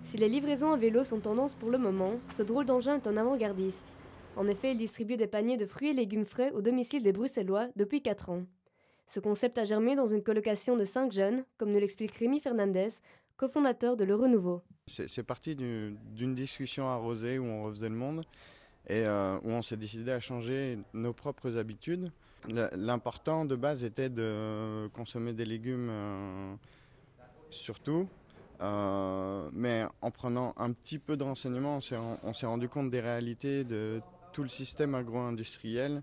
Si les livraisons à vélo sont tendance pour le moment, ce drôle d'engin est un avant-gardiste. En effet, il distribue des paniers de fruits et légumes frais au domicile des Bruxellois depuis 4 ans. Ce concept a germé dans une colocation de 5 jeunes, comme nous l'explique Rémi Fernandez, cofondateur de Le Renouveau. C'est parti d'une discussion arrosée où on refaisait le monde et où on s'est décidé à changer nos propres habitudes. L'important de base était de consommer des légumes surtout, mais en prenant un petit peu de renseignements, on s'est rendu compte des réalités de tout le système agro-industriel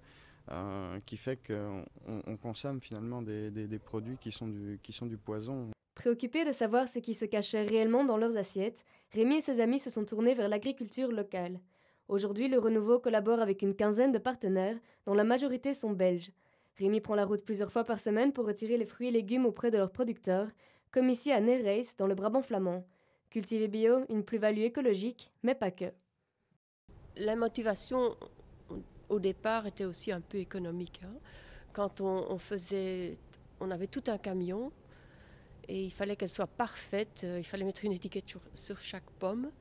qui fait qu'on consomme finalement des produits qui sont du poison. Préoccupés de savoir ce qui se cachait réellement dans leurs assiettes, Rémi et ses amis se sont tournés vers l'agriculture locale. Aujourd'hui, Le Renouveau collabore avec une quinzaine de partenaires, dont la majorité sont belges. Rémi prend la route plusieurs fois par semaine pour retirer les fruits et légumes auprès de leurs producteurs, comme ici à Neerreis, dans le Brabant flamand. Cultiver bio, une plus-value écologique, mais pas que. La motivation au départ était aussi un peu économique. Quand on avait tout un camion et il fallait qu'elle soit parfaite, il fallait mettre une étiquette sur chaque pomme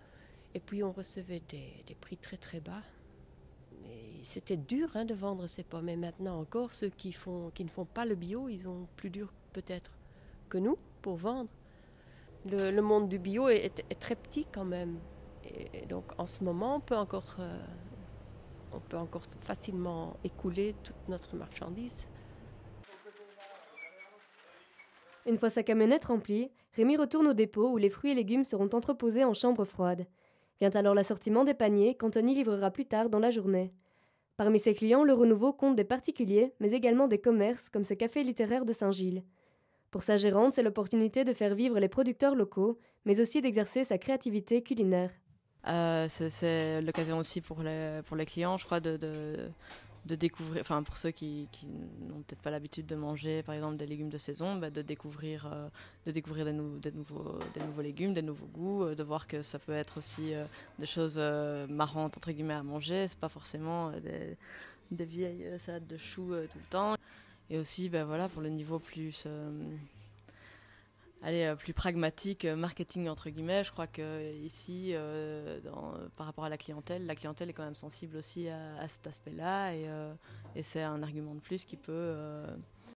et puis on recevait des prix très très bas. Et c'était dur de vendre ces pommes. Et maintenant encore, ceux qui ne font pas le bio, ils ont plus dur peut-être que nous pour vendre. Le monde du bio est très petit quand même. Et donc en ce moment, on peut encore facilement écouler toute notre marchandise. Une fois sa camionnette remplie, Rémi retourne au dépôt où les fruits et légumes seront entreposés en chambre froide. Vient alors l'assortiment des paniers qu'Anthony livrera plus tard dans la journée. Parmi ses clients, Le Renouveau compte des particuliers, mais également des commerces comme ce café littéraire de Saint-Gilles. Pour sa gérante, c'est l'opportunité de faire vivre les producteurs locaux, mais aussi d'exercer sa créativité culinaire. C'est l'occasion aussi pour les clients, je crois, de découvrir, enfin pour ceux qui n'ont peut-être pas l'habitude de manger par exemple des légumes de saison, de découvrir des nouveaux légumes, des nouveaux goûts, de voir que ça peut être aussi des choses marrantes entre guillemets à manger, c'est pas forcément des vieilles salades de choux tout le temps. Et aussi voilà, pour le niveau plus pragmatique, marketing entre guillemets, je crois que ici, par rapport à la clientèle est quand même sensible aussi à cet aspect-là et c'est un argument de plus qui peut